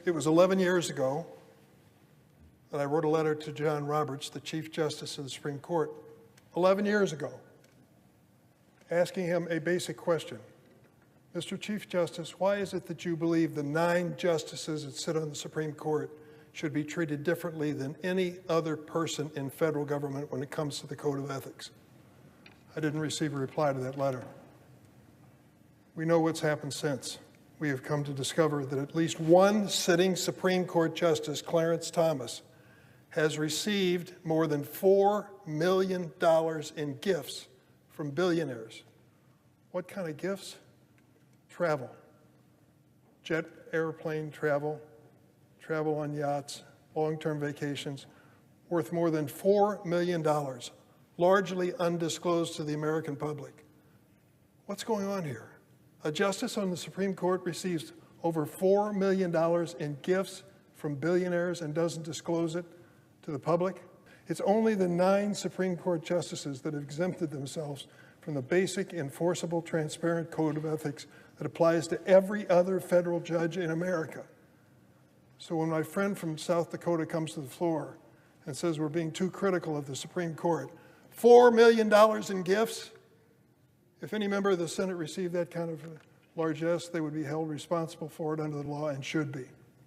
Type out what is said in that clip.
it was 11 years ago that I wrote a letter to John Roberts, the Chief Justice of the Supreme Court, 11 years ago, asking him a basic question. Mr. Chief Justice, why is it that you believe the 9 justices that sit on the Supreme Court should be treated differently than any other person in federal government when it comes to the Code of Ethics? I didn't receive a reply to that letter. We know what's happened since. We have come to discover that at least one sitting Supreme Court Justice, Clarence Thomas, has received more than $4 million in gifts from billionaires. What kind of gifts? Travel. Jet airplane travel, travel on yachts, long-term vacations, worth more than $4 million, largely undisclosed to the American public. What's going on here? A justice on the Supreme Court receives over $4 million in gifts from billionaires and doesn't disclose it to the public? It's only the 9 Supreme Court justices that have exempted themselves from the basic, enforceable, transparent code of ethics that applies to every other federal judge in America. So when my friend from South Dakota comes to the floor and says we're being too critical of the Supreme Court, $4 million in gifts? If any member of the Senate received that kind of largesse, they would be held responsible for it under the law and should be.